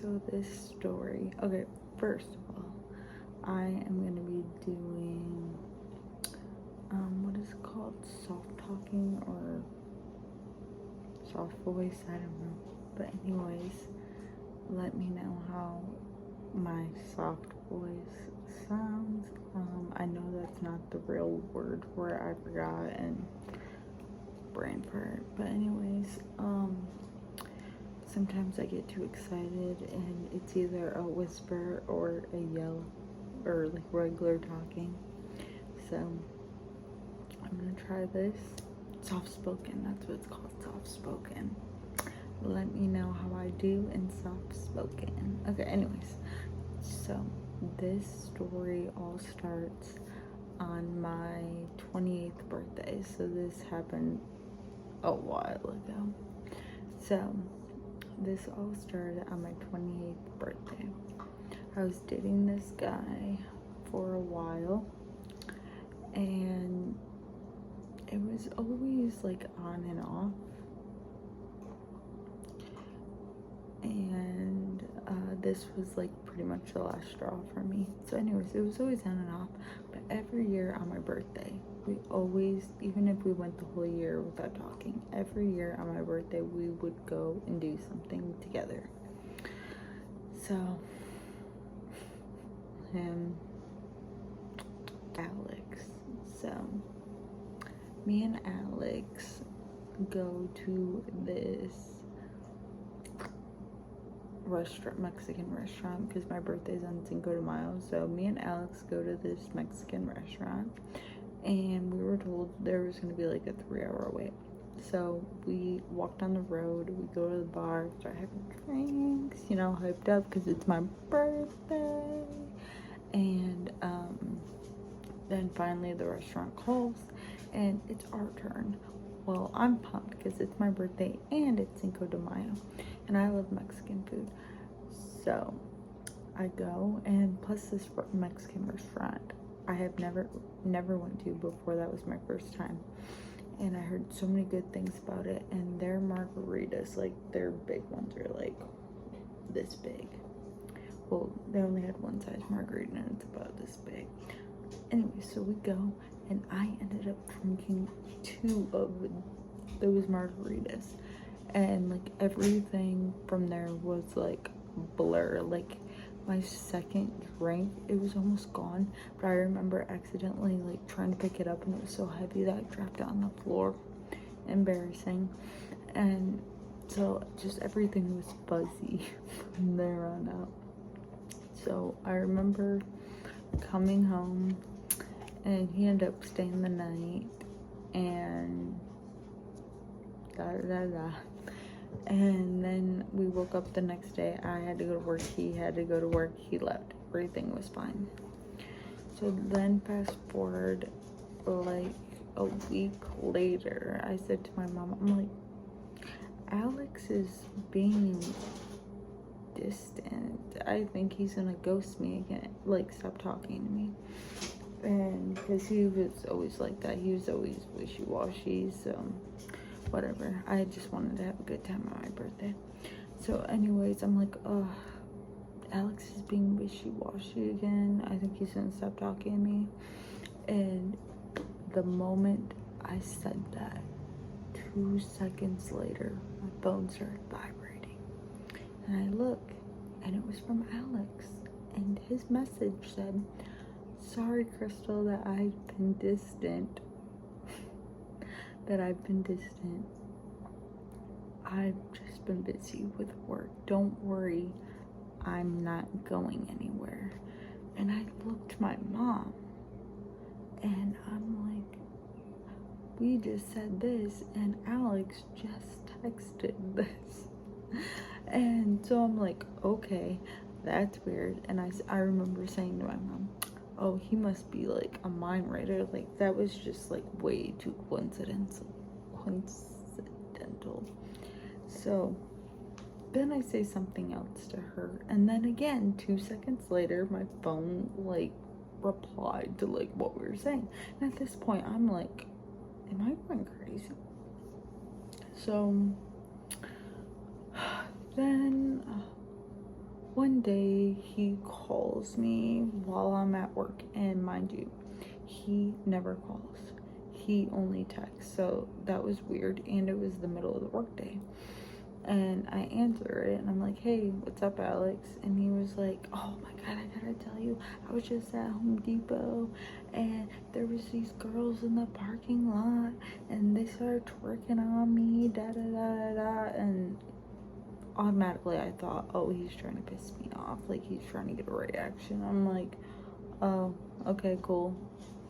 So this story, okay, first of all, I am going to be doing, what is it called? Soft talking or soft voice? I don't know. But anyways, let me know how my soft voice sounds. I know that's not the real word for it. I forgot and brain fart. But anyways, sometimes I get too excited and it's either a whisper or a yell or like regular talking. So I'm gonna try this. Soft spoken, that's what it's called, soft spoken. Let me know how I do in soft spoken. Okay, anyways, so this story all starts on my 28th birthday. So this happened a while ago. So this all started on my 28th birthday. I was dating this guy for a while, and it was always like on and off. And this was like pretty much the last straw for me. So anyways, it was always on and off. But every year on my birthday, we always, even if we went the whole year without talking, every year on my birthday we would go and do something together. So him, Alex. So me and Alex go to this restaurant, Mexican restaurant, because my birthday's on Cinco de Mayo. So me and Alex go to this Mexican restaurant, and we were told there was going to be like a 3-hour wait. So we walk down the road, we go to the bar, start having drinks, you know, hyped up because it's my birthday. And then finally the restaurant calls and it's our turn. Well, I'm pumped because it's my birthday and it's Cinco de Mayo, and I love Mexican food. So I go, and plus this Mexican restaurant I have never went to before. That was my first time, and I heard so many good things about it. And their margaritas, like their big ones, are like this big. Well, they only had one size margarita and it's about this big. Anyway, so we go, and I ended up drinking 2 of those margaritas, and like everything from there was like blur. Like my second drink, it was almost gone, but I remember accidentally like trying to pick it up, and it was so heavy that I dropped it on the floor. Embarrassing. And so just everything was fuzzy from there on out. So I remember coming home, and he ended up staying the night, and and then we woke up the next day. I had to go to work, he had to go to work, he left, everything was fine. So then fast forward like a week later, I said to my mom, I'm like, Alex is being distant. I think he's gonna ghost me again, like stop talking to me. And because he was always like that, he was always wishy-washy. So whatever, I just wanted to have a good time on my birthday. So anyways, I'm like, oh, Alex is being wishy-washy again. I think he's gonna stop talking to me. And the moment I said that, 2 seconds later, my phone started vibrating, and I look, and it was from Alex, and his message said, sorry Crystal that I've been distant. I've just been busy with work. Don't worry, I'm not going anywhere. And I looked at my mom, and I'm like, we just said this, and Alex just texted this. And so I'm like, okay, that's weird. And I remember saying to my mom, oh, he must be like a mind reader. Like that was just like way too coincidental. So then I say something else to her, and then again 2 seconds later my phone like replied to like what we were saying. And at this point I'm like, am I going crazy? So then One day he calls me while I'm at work, and mind you, he never calls. He only texts. So that was weird, and it was the middle of the workday. And I answer it, and I'm like, hey, what's up, Alex? And he was like, oh my god, I gotta tell you, I was just at Home Depot, and there was these girls in the parking lot, and they started twerking on me, da da da da da. And automatically I thought, oh, he's trying to piss me off, like he's trying to get a reaction. I'm like, oh, okay, cool.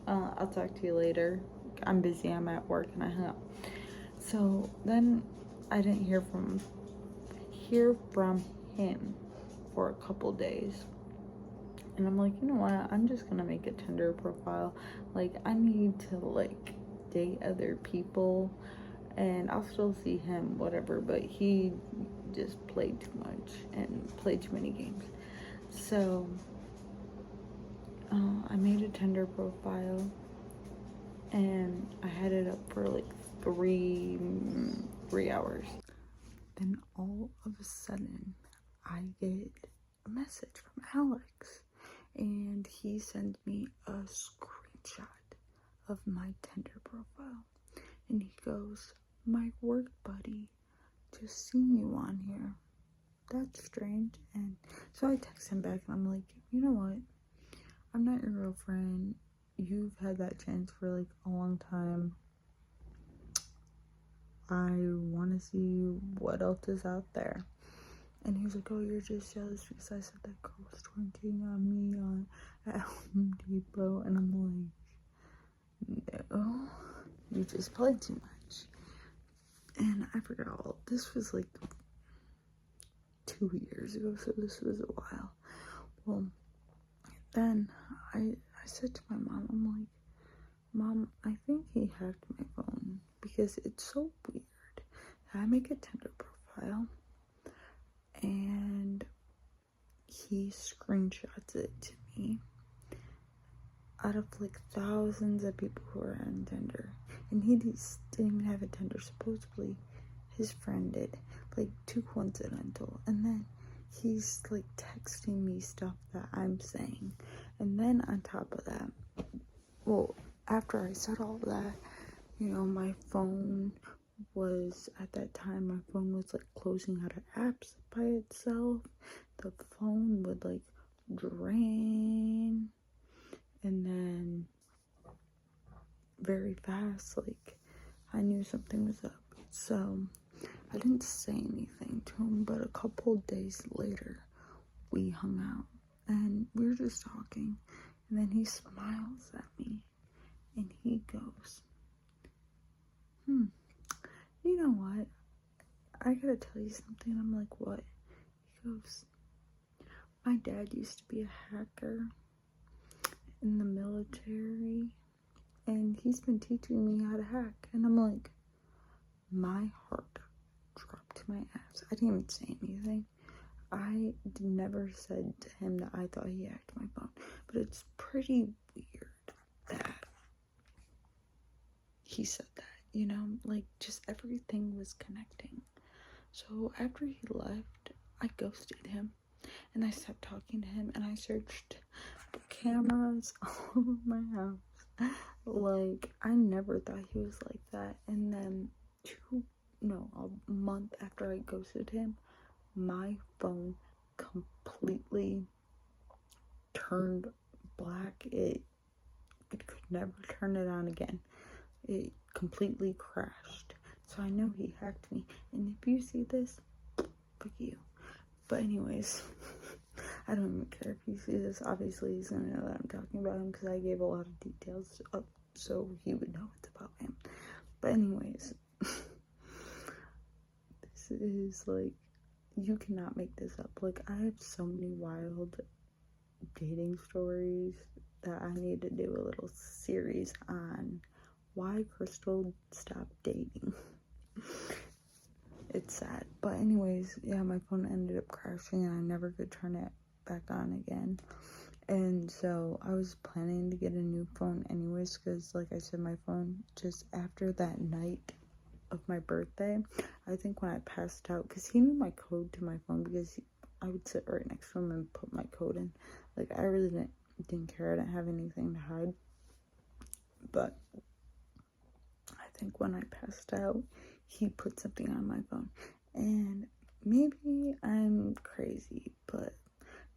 I'll talk to you later. I'm busy, I'm at work, and I hung up. So then I didn't hear from him for a couple days. And I'm like, you know what? I'm just gonna make a Tinder profile. Like, I need to like date other people, and I'll still see him, whatever. But he just played too much and played too many games. So I made a Tinder profile, and I had it up for like three hours. Then all of a sudden, I get a message from Alex, and he sends me a screenshot of my Tinder profile, and he goes, my work buddy just seen you on here. That's strange. And so I text him back, and I'm like, you know what? I'm not your girlfriend. You've had that chance for like a long time. I want to see what else is out there. And he was like, oh, you're just jealous because I said that girl was twerking on me at Home Depot. And I'm like, no, you just played too much. And I forgot all. This was like 2 years ago, so this was a while. Well, then I said to my mom, I'm like, Mom, I think he hacked my phone because it's so weird. I make a Tinder profile, and he screenshots it to me out of like thousands of people who are on Tinder. And he didn't even have a Tinder. Supposedly his friend did. Like, too coincidental. And then he's like texting me stuff that I'm saying. And then on top of that, well, after I said all of that, you know, my phone was, at that time, my phone was like closing out of apps by itself. The phone would like drain, and then very fast, like, I knew something was up. So I didn't say anything to him, but a couple days later we hung out, and we were just talking, and then he smiles at me, and he goes, you know what? I gotta tell you something. I'm like, what? He goes, my dad used to be a hacker in the military, and he's been teaching me how to hack. And I'm like, my heart dropped to my ass. I didn't even say anything. I never said to him that I thought he hacked my phone, but it's pretty weird that he said that, you know, like, just everything was connecting. So after he left, I ghosted him, and I stopped talking to him, and I searched cameras all over my house. Like, I never thought he was like that. And then a month after I ghosted him, my phone completely turned black. It could never turn it on again. It completely crashed. So I know he hacked me. And if you see this, fuck you. But anyways, I don't even care if he sees this. Obviously, he's gonna know that I'm talking about him because I gave a lot of details up so he would know it's about him. But anyways, this is like, you cannot make this up. Like, I have so many wild dating stories that I need to do a little series on why Crystal stopped dating. It's sad. But anyways, yeah, my phone ended up crashing, and I never could turn it back on again. And so I was planning to get a new phone anyways, because like I said, my phone, just after that night of my birthday, I think when I passed out, because he knew my code to my phone, because I would sit right next to him and put my coat in. Like, I really didn't care. I didn't have anything to hide. But I think when I passed out, he put something on my phone. And maybe I'm crazy, but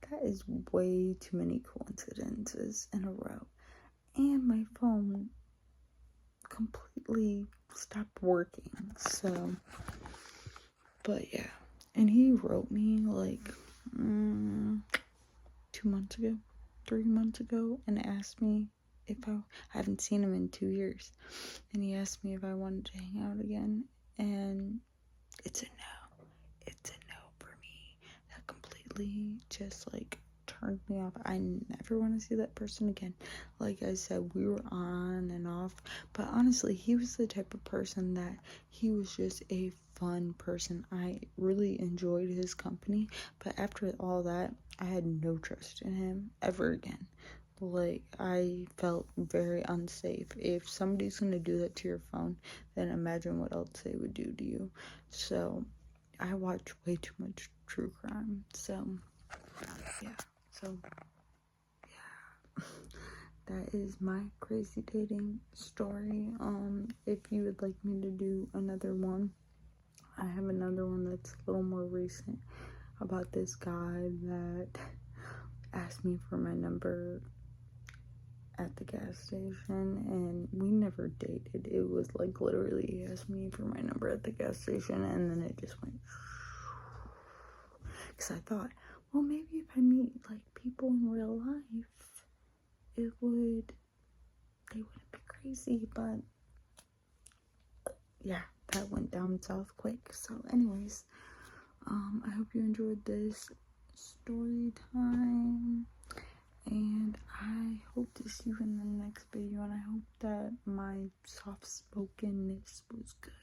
that is way too many coincidences in a row. And my phone completely stopped working. So, but yeah. And he wrote me like 2 months ago, 3 months ago, and asked me if I haven't seen him in 2 years. And he asked me if I wanted to hang out again. And it's a no. It's a no for me. That completely just like turned me off. I never want to see that person again. Like I said, we were on and off, but honestly, he was the type of person that he was just a fun person. I really enjoyed his company, but after all that, I had no trust in him ever again. Like, I felt very unsafe. If somebody's gonna do that to your phone, then imagine what else they would do to you. So I watch way too much true crime. So yeah. So yeah. That is my crazy dating story. If you would like me to do another one, I have another one that's a little more recent about this guy that asked me for my number at the gas station, and we never dated. It was like literally he asked me for my number at the gas station, and then it just went, because I thought, well, maybe if I meet like people in real life, they wouldn't be crazy. But yeah, that went down south quick. So anyways, I hope you enjoyed this story time, and I hope to see you in the next video, and I hope that my soft spokenness was good.